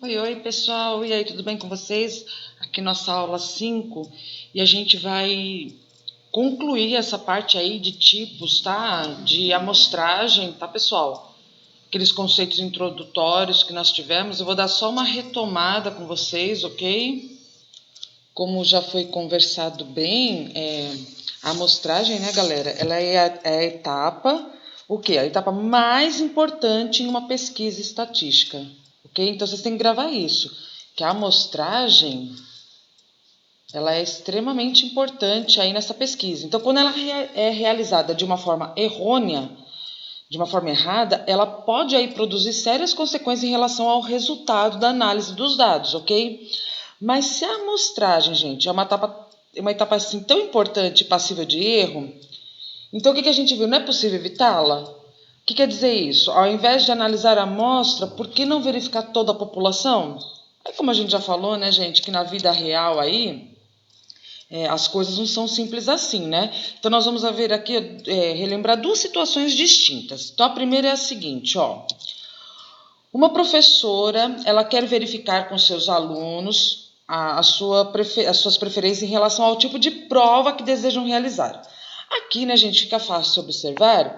Oi, oi, pessoal. E aí, tudo bem com vocês? Aqui nossa aula 5 e a gente vai concluir essa parte aí de tipos, tá? De amostragem, tá, pessoal? Aqueles conceitos introdutórios que nós tivemos. Eu vou dar só uma retomada com vocês, ok? Como já foi conversado bem, a amostragem, né, galera? Ela é a etapa, o quê? A etapa mais importante em uma pesquisa estatística. Ok? Então vocês têm que gravar isso, que a amostragem ela é extremamente importante aí nessa pesquisa. Então, quando ela é realizada de uma forma errônea, de uma forma errada, ela pode aí produzir sérias consequências em relação ao resultado da análise dos dados, ok? Mas se a amostragem, gente, é uma etapa assim tão importante e passível de erro, então o que a gente viu? Não é possível evitá-la? O que quer dizer isso? Ao invés de analisar a amostra, por que não verificar toda a população? Aí, como a gente já falou, né, gente, que na vida real aí, as coisas não são simples assim, né? Então, nós vamos ver aqui, relembrar duas situações distintas. Então, a primeira é a seguinte, ó. Uma professora, ela quer verificar com seus alunos as suas preferências em relação ao tipo de prova que desejam realizar. Aqui, né, gente, fica fácil observar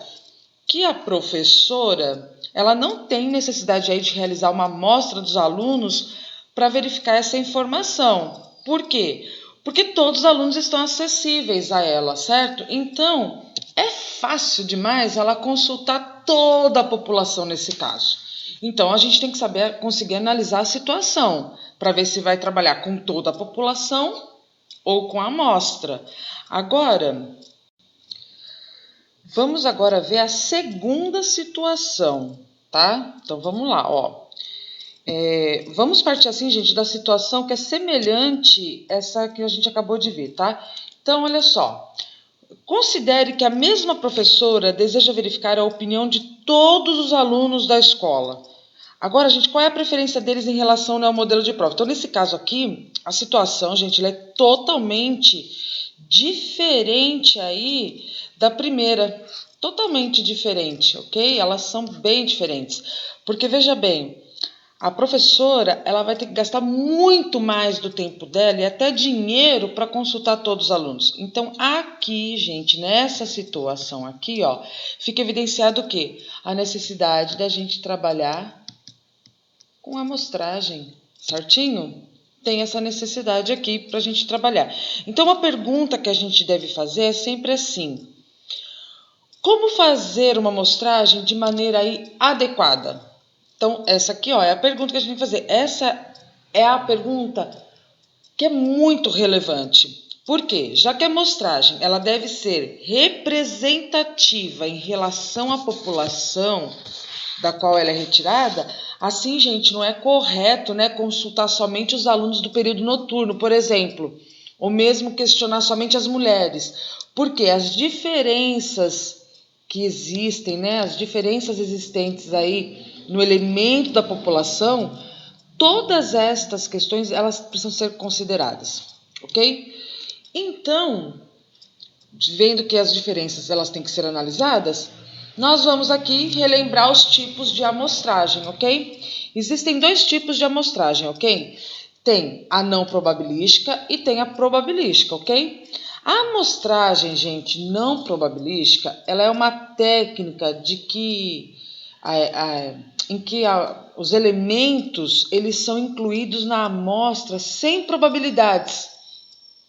que a professora ela não tem necessidade aí de realizar uma amostra dos alunos para verificar essa informação. Por quê? Porque todos os alunos estão acessíveis a ela, certo? Então, é fácil demais ela consultar toda a população nesse caso. Então, a gente tem que saber conseguir analisar a situação para ver se vai trabalhar com toda a população ou com a amostra. Agora, vamos agora ver a segunda situação, tá? Então vamos lá, ó. Vamos partir assim, gente, da situação que é semelhante a essa que a gente acabou de ver, tá? Então, olha só. Considere que a mesma professora deseja verificar a opinião de todos os alunos da escola. Agora, gente, qual é a preferência deles em relação, né, ao modelo de prova? Então, nesse caso aqui, a situação, gente, ela é totalmente diferente aí da primeira. Totalmente diferente, ok? Elas são bem diferentes. Porque, veja bem, a professora ela vai ter que gastar muito mais do tempo dela e até dinheiro para consultar todos os alunos. Então, aqui, gente, nessa situação aqui, ó, fica evidenciado o quê? A necessidade da gente trabalhar com amostragem, certinho? Tem essa necessidade aqui para a gente trabalhar. Então, uma pergunta que a gente deve fazer é sempre assim: como fazer uma amostragem de maneira aí adequada? Então, essa aqui, ó, é a pergunta que a gente tem que fazer. Essa é a pergunta que é muito relevante. Por quê? Já que a amostragem ela deve ser representativa em relação à população da qual ela é retirada, assim, gente, não é correto, né, consultar somente os alunos do período noturno, por exemplo, ou mesmo questionar somente as mulheres, porque as diferenças que existem, né, as diferenças existentes aí no elemento da população, todas estas questões elas precisam ser consideradas, ok? Então, vendo que as diferenças elas têm que ser analisadas, nós vamos aqui relembrar os tipos de amostragem, ok? Existem dois tipos de amostragem, ok? Tem a não probabilística e tem a probabilística, ok? A amostragem, gente, não probabilística, ela é uma técnica de que em que os elementos eles são incluídos na amostra sem probabilidades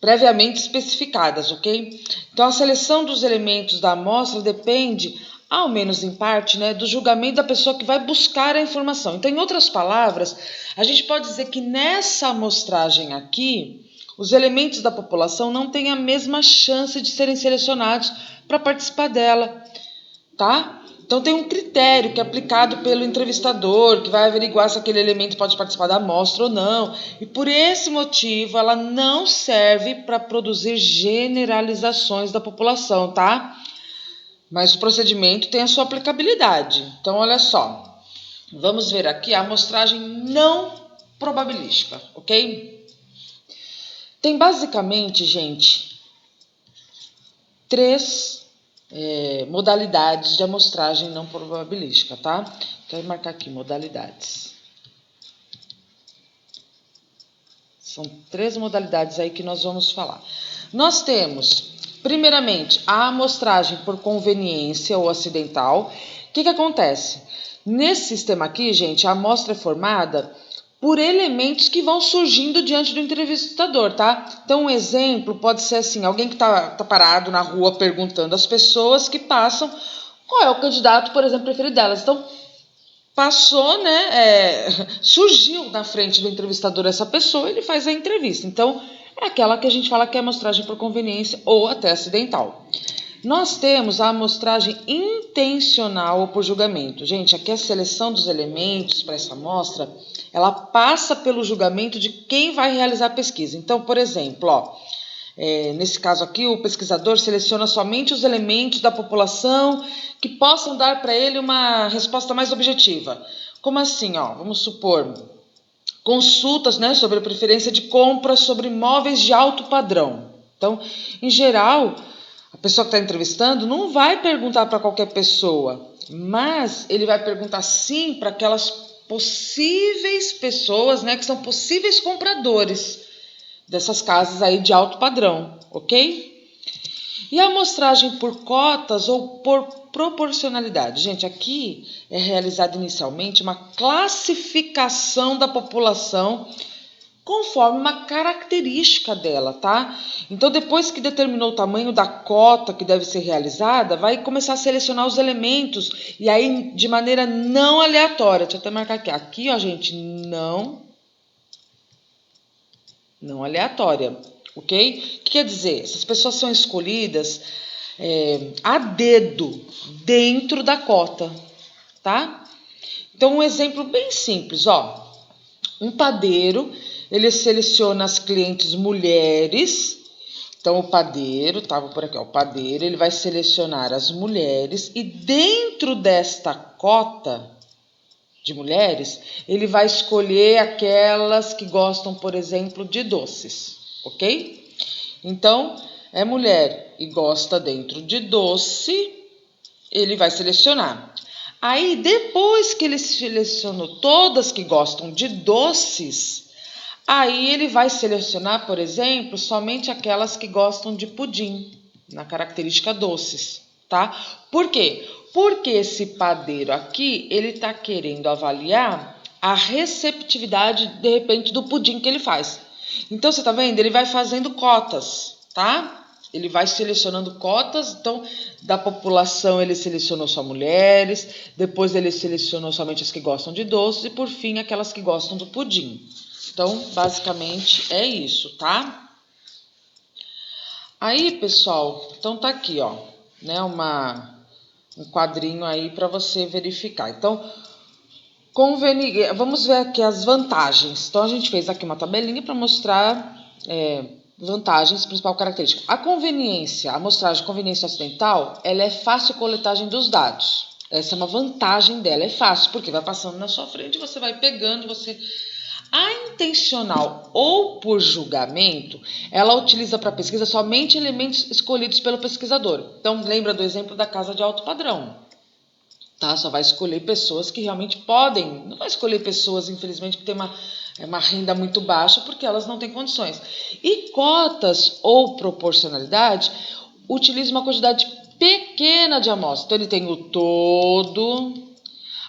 previamente especificadas, ok? Então, a seleção dos elementos da amostra depende, ao menos em parte, né, do julgamento da pessoa que vai buscar a informação. Então, em outras palavras, a gente pode dizer que nessa amostragem aqui, os elementos da população não têm a mesma chance de serem selecionados para participar dela, tá? Então tem um critério que é aplicado pelo entrevistador, que vai averiguar se aquele elemento pode participar da amostra ou não. E por esse motivo, ela não serve para produzir generalizações da população, tá? Mas o procedimento tem a sua aplicabilidade. Então, olha só. Vamos ver aqui a amostragem não probabilística, ok? Tem basicamente, gente, três modalidades de amostragem não probabilística, tá? Quero marcar aqui modalidades. São 3 modalidades aí que nós vamos falar. Nós temos, primeiramente, a amostragem por conveniência ou acidental. O que acontece? Nesse sistema aqui, gente, a amostra é formada por elementos que vão surgindo diante do entrevistador, tá? Então, um exemplo pode ser assim, alguém que tá parado na rua perguntando às pessoas que passam qual é o candidato, por exemplo, preferido delas. Então, passou, né, surgiu na frente do entrevistador essa pessoa, ele faz a entrevista. Então, é aquela que a gente fala que é amostragem por conveniência ou até acidental. Nós temos a amostragem intencional ou por julgamento. Gente, aqui a seleção dos elementos para essa amostra, ela passa pelo julgamento de quem vai realizar a pesquisa. Então, por exemplo, nesse caso aqui, o pesquisador seleciona somente os elementos da população que possam dar para ele uma resposta mais objetiva. Como assim? Vamos supor, consultas, né, sobre a preferência de compra sobre imóveis de alto padrão. Então, em geral, a pessoa que está entrevistando não vai perguntar para qualquer pessoa, mas ele vai perguntar sim para aquelas possíveis pessoas, né, que são possíveis compradores dessas casas aí de alto padrão, ok? E a amostragem por cotas ou por proporcionalidade? Gente, aqui é realizada inicialmente uma classificação da população conforme uma característica dela, tá? Então, depois que determinou o tamanho da cota que deve ser realizada, vai começar a selecionar os elementos e aí de maneira não aleatória. Deixa eu até marcar aqui. Aqui, ó, gente, não aleatória, ok? O que quer dizer? Essas pessoas são escolhidas a dedo dentro da cota, tá? Então, um exemplo bem simples, ó. Um padeiro, ele seleciona as clientes mulheres. Então, o padeiro, tava por aqui, ó, o padeiro, ele vai selecionar as mulheres e dentro desta cota de mulheres, ele vai escolher aquelas que gostam, por exemplo, de doces, ok? Então, é mulher e gosta dentro de doce, ele vai selecionar. Aí, depois que ele selecionou todas que gostam de doces, aí ele vai selecionar, por exemplo, somente aquelas que gostam de pudim, na característica doces, tá? Por quê? Porque esse padeiro aqui, ele está querendo avaliar a receptividade, de repente, do pudim que ele faz. Então, você tá vendo? Ele vai fazendo cotas, tá? Ele vai selecionando cotas, então, da população ele selecionou só mulheres, depois ele selecionou somente as que gostam de doces e, por fim, aquelas que gostam do pudim. Então, basicamente, é isso, tá? Aí, pessoal, então tá aqui, ó, né, um quadrinho aí para você verificar. Então, vamos ver aqui as vantagens. Então, a gente fez aqui uma tabelinha para mostrar vantagens, principal característica. A conveniência, a amostragem de conveniência acidental, ela é fácil coletagem dos dados. Essa é uma vantagem dela, é fácil, porque vai passando na sua frente, você vai pegando, você... A intencional ou por julgamento, ela utiliza para pesquisa somente elementos escolhidos pelo pesquisador. Então, lembra do exemplo da casa de alto padrão. Tá? Só vai escolher pessoas que realmente podem, não vai escolher pessoas, infelizmente, que têm uma renda muito baixa, porque elas não têm condições. E cotas ou proporcionalidade utiliza uma quantidade pequena de amostra. Então, ele tem o todo,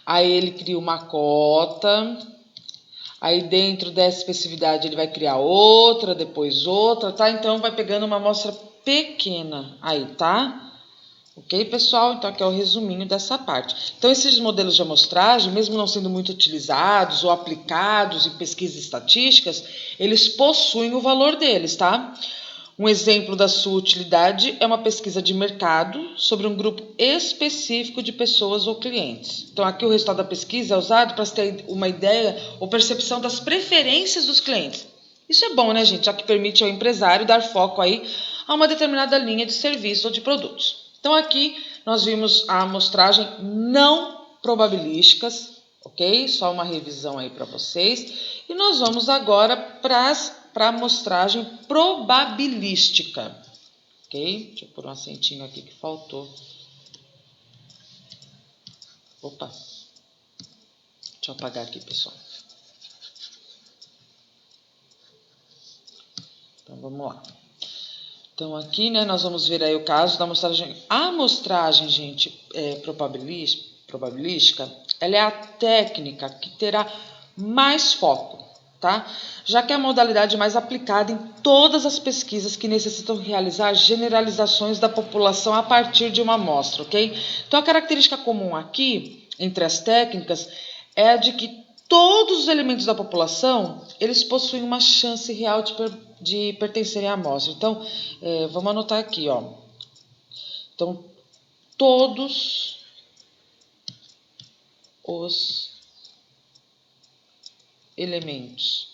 aí ele cria uma cota, aí dentro dessa especificidade ele vai criar outra, depois outra, tá? Então, vai pegando uma amostra pequena aí, tá? Ok, pessoal? Então, aqui é o resuminho dessa parte. Então, esses modelos de amostragem, mesmo não sendo muito utilizados ou aplicados em pesquisas estatísticas, eles possuem o valor deles, tá? Um exemplo da sua utilidade é uma pesquisa de mercado sobre um grupo específico de pessoas ou clientes. Então, aqui o resultado da pesquisa é usado para ter uma ideia ou percepção das preferências dos clientes. Isso é bom, né, gente? Já que permite ao empresário dar foco aí a uma determinada linha de serviços ou de produtos. Então, aqui nós vimos a amostragem não probabilísticas, ok? Só uma revisão aí para vocês. E nós vamos agora para a amostragem probabilística, ok? Deixa eu pôr um acentinho aqui que faltou. Opa, deixa eu apagar aqui, pessoal. vamos lá. Então, aqui, né, nós vamos ver aí o caso da amostragem. A amostragem, gente, probabilística, ela é a técnica que terá mais foco, tá? Já que é a modalidade mais aplicada em todas as pesquisas que necessitam realizar generalizações da população a partir de uma amostra, ok? Então, a característica comum aqui, entre as técnicas, é a de que todos os elementos da população, eles possuem uma chance real de pertencerem à amostra. Então, vamos anotar aqui, ó. Então, todos os elementos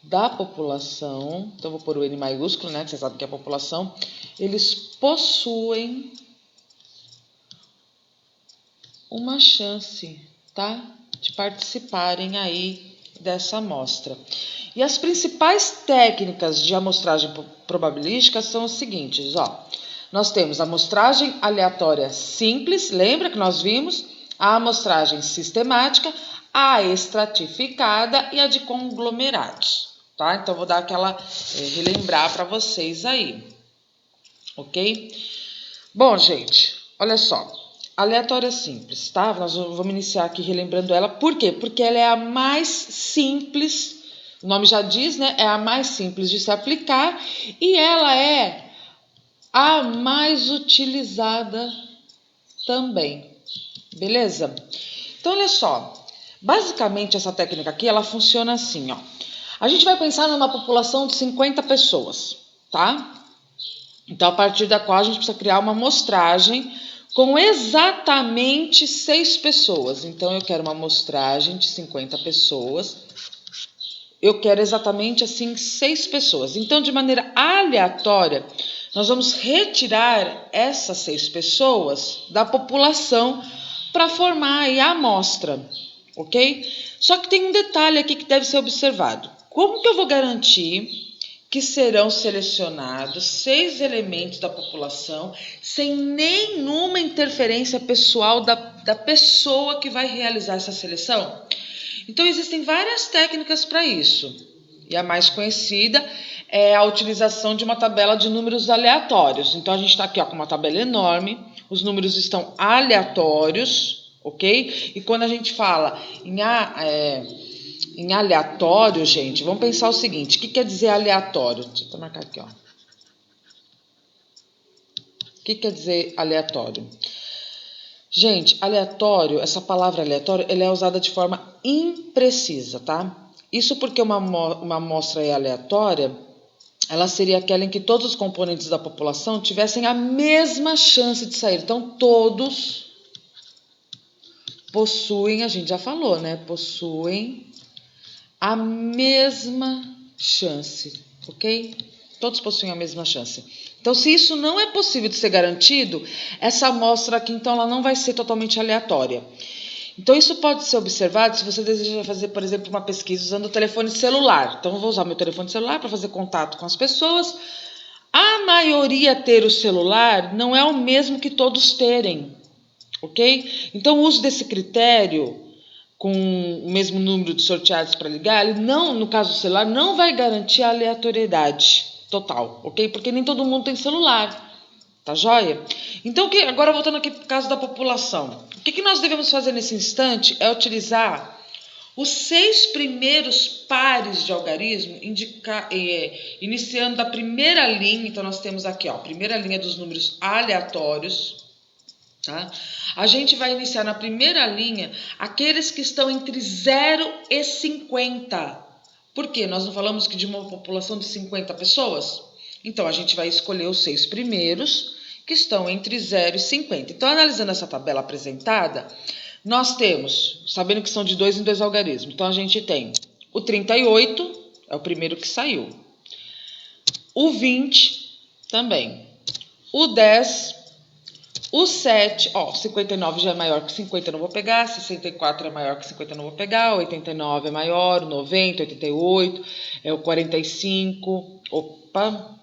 da população, então vou pôr o N maiúsculo, né, que você sabe que é a população, eles possuem uma chance, tá, de participarem aí dessa amostra. E as principais técnicas de amostragem probabilística são as seguintes, ó. Nós temos a amostragem aleatória simples, lembra que nós vimos? A amostragem sistemática, a estratificada e a de conglomerados, tá? Então, vou dar aquela relembrar para vocês aí, ok? Bom, gente, olha só. Aleatória simples, tá? Nós vamos iniciar aqui relembrando ela. Por quê? Porque ela é a mais simples, o nome já diz, né? É a mais simples de se aplicar e ela é a mais utilizada também, beleza? Então, olha só. Basicamente, essa técnica aqui, ela funciona assim, ó. A gente vai pensar numa população de 50 pessoas, tá? Então, a partir da qual a gente precisa criar uma amostragem com exatamente 6 pessoas. Então, eu quero uma amostragem de 50 pessoas. Eu quero exatamente, assim, 6 pessoas. Então, de maneira aleatória, nós vamos retirar essas 6 pessoas da população para formar aí a amostra, ok? Só que tem um detalhe aqui que deve ser observado. Como que eu vou garantir que serão selecionados 6 elementos da população sem nenhuma interferência pessoal da pessoa que vai realizar essa seleção? Então, existem várias técnicas para isso. E a mais conhecida é a utilização de uma tabela de números aleatórios. Então, a gente está aqui ó, com uma tabela enorme, os números estão aleatórios, ok? E quando a gente fala em aleatório, gente, vamos pensar o seguinte, o que quer dizer aleatório? Deixa eu marcar aqui, ó. O que quer dizer aleatório? Gente, aleatório, essa palavra aleatório, ela é usada de forma imprecisa, tá? Isso porque uma amostra é aleatória, ela seria aquela em que todos os componentes da população tivessem a mesma chance de sair. Então, todos possuem, a gente já falou, né? Possuem a mesma chance, ok? Todos possuem a mesma chance. Então, se isso não é possível de ser garantido, essa amostra aqui, então, ela não vai ser totalmente aleatória. Então, isso pode ser observado se você deseja fazer, por exemplo, uma pesquisa usando o telefone celular. Então, eu vou usar meu telefone celular para fazer contato com as pessoas. A maioria ter o celular não é o mesmo que todos terem, ok? Então, o uso desse critério com o mesmo número de sorteados para ligar, ele não, no caso do celular, não vai garantir a aleatoriedade total, ok? Porque nem todo mundo tem celular, tá joia? Então, agora voltando aqui para o caso da população, o que nós devemos fazer nesse instante é utilizar os 6 primeiros pares de algarismo, iniciando da primeira linha, então nós temos aqui, ó, a primeira linha dos números aleatórios, tá? A gente vai iniciar na primeira linha aqueles que estão entre 0 e 50. Por quê? Nós não falamos que de uma população de 50 pessoas? Então, a gente vai escolher os 6 primeiros que estão entre 0 e 50. Então, analisando essa tabela apresentada, nós temos, sabendo que são de 2 em 2 algarismos, então a gente tem o 38, é o primeiro que saiu. O 20 também. O 10, o 7, ó, 59 já é maior que 50, não vou pegar. 64 é maior que 50, não vou pegar. 89 é maior, 90, 88, é o 45. Opa,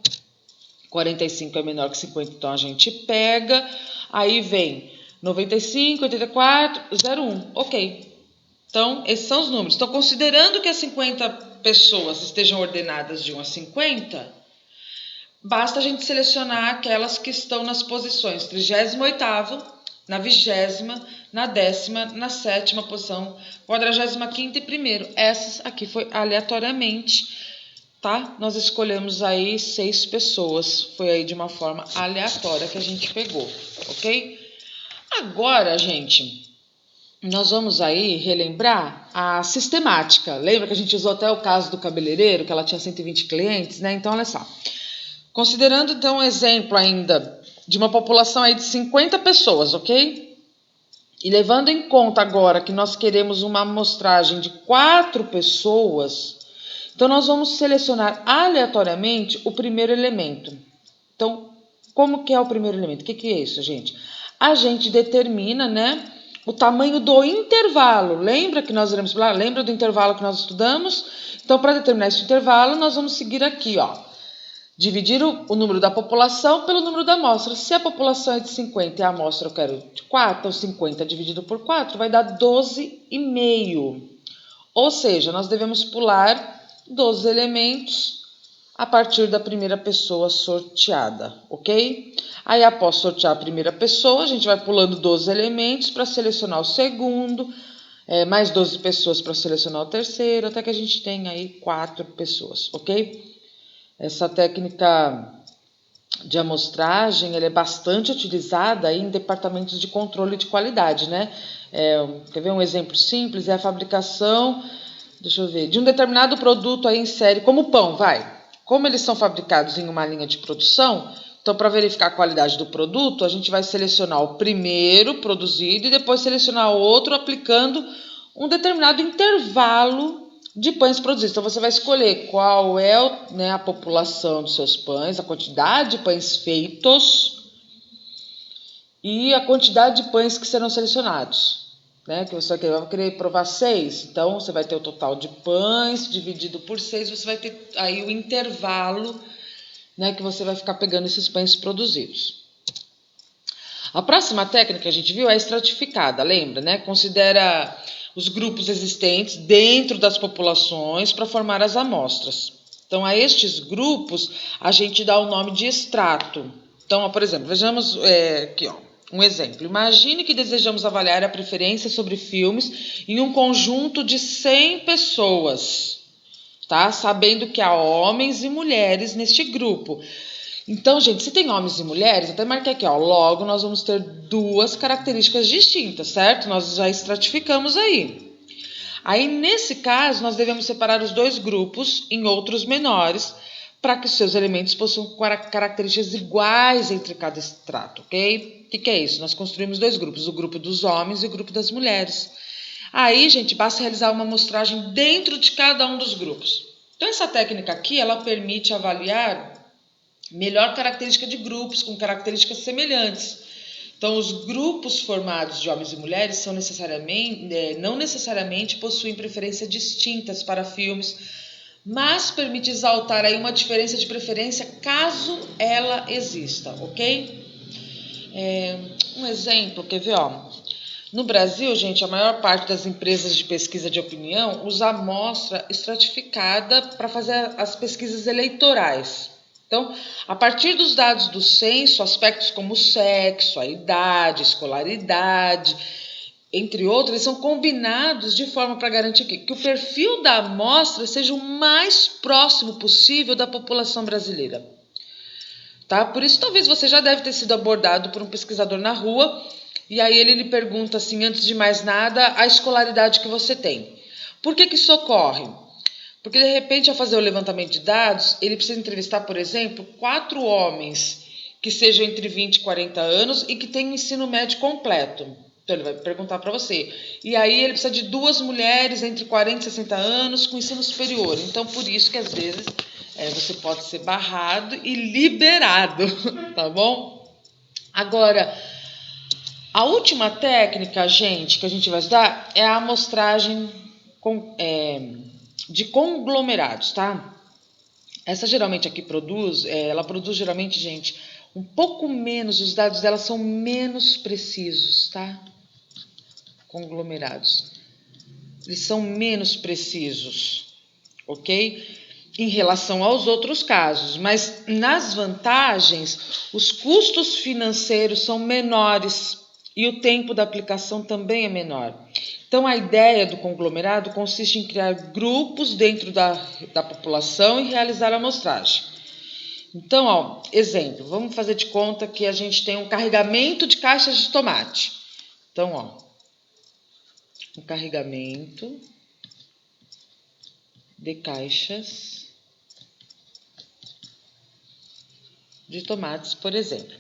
45 é menor que 50, então a gente pega. Aí vem 95, 84, 01. Ok. Então, esses são os números. Então, considerando que as 50 pessoas estejam ordenadas de 1 a 50, basta a gente selecionar aquelas que estão nas posições 38º, na 20ª, na 10ª, na 7ª posição, 45ª e primeiro. Essas aqui foi aleatoriamente, tá? Nós escolhemos aí 6 pessoas. Foi aí de uma forma aleatória que a gente pegou, ok? Agora, gente, nós vamos aí relembrar a sistemática. Lembra que a gente usou até o caso do cabeleireiro, que ela tinha 120 clientes, né? Então, olha só. Considerando, então, um exemplo ainda de uma população aí de 50 pessoas, ok? E levando em conta agora que nós queremos uma amostragem de 4 pessoas, então nós vamos selecionar aleatoriamente o primeiro elemento. Então, como que é o primeiro elemento? O que é isso, gente? A gente determina, né, o tamanho do intervalo. Lembra que nós iremos falar? Lembra do intervalo que nós estudamos? Então, para determinar esse intervalo, nós vamos seguir aqui, ó. Dividir o número da população pelo número da amostra. Se a população é de 50 e a amostra eu quero de 4, então 50 dividido por 4 vai dar 12,5. Ou seja, nós devemos pular 12 elementos a partir da primeira pessoa sorteada, ok? Aí, após sortear a primeira pessoa, a gente vai pulando 12 elementos para selecionar o segundo, mais 12 pessoas para selecionar o terceiro, até que a gente tenha aí 4 pessoas, ok? Essa técnica de amostragem ela é bastante utilizada aí em departamentos de controle de qualidade, né? Quer ver um exemplo simples? É a fabricação, deixa eu ver, de um determinado produto aí em série, como o pão, vai. Como eles são fabricados em uma linha de produção, então para verificar a qualidade do produto, a gente vai selecionar o primeiro produzido e depois selecionar o outro aplicando um determinado intervalo de pães produzidos. Então, você vai escolher qual é, né, a população dos seus pães, a quantidade de pães feitos e a quantidade de pães que serão selecionados. Né, que você vai querer provar 6, então você vai ter o total de pães dividido por 6, você vai ter aí o intervalo, né, que você vai ficar pegando esses pães produzidos. A próxima técnica que a gente viu é a estratificada, lembra, né? Considera os grupos existentes dentro das populações para formar as amostras. Então, a estes grupos, a gente dá o nome de extrato. Então, por exemplo, vejamos aqui, ó, um exemplo. Imagine que desejamos avaliar a preferência sobre filmes em um conjunto de 100 pessoas, tá? Sabendo que há homens e mulheres neste grupo. Então, gente, se tem homens e mulheres, até marquei aqui, ó, logo nós vamos ter 2 características distintas, certo? Nós já estratificamos aí. Aí, nesse caso, nós devemos separar os 2 grupos em outros menores para que os seus elementos possuam características iguais entre cada extrato, ok? O que é isso? Nós construímos 2 grupos, o grupo dos homens e o grupo das mulheres. Aí, gente, basta realizar uma amostragem dentro de cada um dos grupos. Então, essa técnica aqui, ela permite avaliar melhor característica de grupos com características semelhantes. Então, os grupos formados de homens e mulheres são não necessariamente possuem preferências distintas para filmes, mas permite exaltar aí uma diferença de preferência caso ela exista, ok? Um exemplo, quer ver? Ó? No Brasil, gente, a maior parte das empresas de pesquisa de opinião usa amostra estratificada para fazer as pesquisas eleitorais. Então, a partir dos dados do censo, aspectos como o sexo, a idade, a escolaridade, entre outros, são combinados de forma para garantir que o perfil da amostra seja o mais próximo possível da população brasileira. Tá? Por isso, talvez você já deve ter sido abordado por um pesquisador na rua e aí ele lhe pergunta, assim, antes de mais nada, a escolaridade que você tem. Por que isso ocorre? Porque, de repente, ao fazer o levantamento de dados, ele precisa entrevistar, por exemplo, 4 homens que sejam entre 20 e 40 anos e que tenham ensino médio completo. Então, ele vai perguntar para você. E aí, ele precisa de 2 mulheres entre 40 e 60 anos com ensino superior. Então, por isso que, às vezes, você pode ser barrado e liberado, tá bom? Agora, a última técnica, gente, que a gente vai estudar é a amostragem de conglomerados, tá? Essa geralmente aqui ela produz geralmente, gente, um pouco menos, os dados dela são menos precisos, tá? Conglomerados. Eles são menos precisos, ok? em relação aos outros casos, mas nas vantagens, os custos financeiros são menores e o tempo da aplicação também é menor. Então, a ideia do conglomerado consiste em criar grupos dentro da população e realizar a amostragem. Então, ó, exemplo, vamos fazer de conta que a gente tem um carregamento de caixas de tomate. Então, ó, um carregamento de caixas de tomates, por exemplo.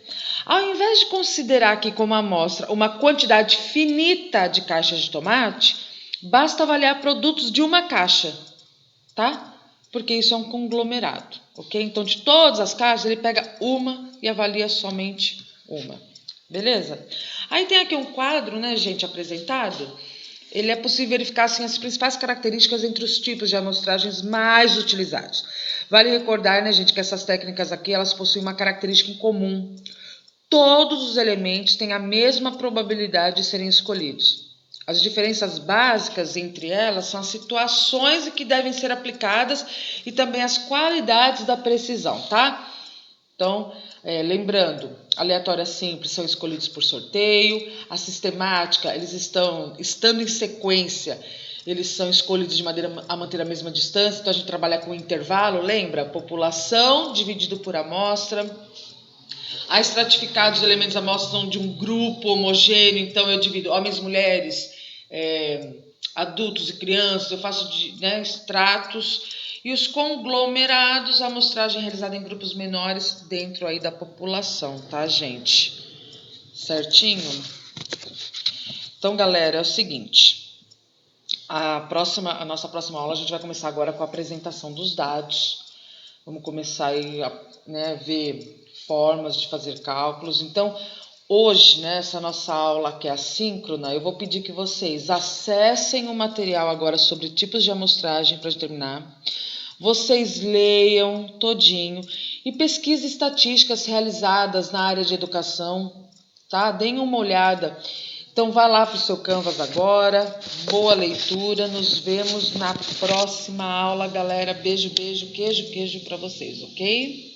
Ao invés de considerar aqui como amostra uma quantidade finita de caixas de tomate, basta avaliar produtos de uma caixa, tá? Porque isso é um conglomerado, ok? Então, de todas as caixas, ele pega uma e avalia somente uma, beleza? Aí tem aqui um quadro, né, gente, apresentado. Ele é possível verificar assim, as principais características entre os tipos de amostragens mais utilizados. Vale recordar, né, gente, que essas técnicas aqui elas possuem uma característica em comum. Todos os elementos têm a mesma probabilidade de serem escolhidos. As diferenças básicas entre elas são as situações em que devem ser aplicadas e também as qualidades da precisão, tá? Então, lembrando, aleatória simples são escolhidos por sorteio, a sistemática, eles estando em sequência, eles são escolhidos de maneira a manter a mesma distância, então a gente trabalha com intervalo, lembra? População dividido por amostra. A estratificar os elementos da amostra são de um grupo homogêneo, então eu divido homens, mulheres, adultos e crianças, eu faço estratos. E os conglomerados, a amostragem realizada em grupos menores dentro aí da população, tá, gente? Certinho? Então, galera, é o seguinte. A nossa próxima aula a gente vai começar agora com a apresentação dos dados. Vamos começar aí a ver formas de fazer cálculos. Então, hoje, nessa nossa aula que é assíncrona, eu vou pedir que vocês acessem o material agora sobre tipos de amostragem para terminar. Vocês leiam todinho e pesquisem estatísticas realizadas na área de educação, tá? Deem uma olhada. Então, vá lá para o seu Canvas agora. Boa leitura. Nos vemos na próxima aula, galera. Beijo, beijo, queijo, queijo para vocês, ok?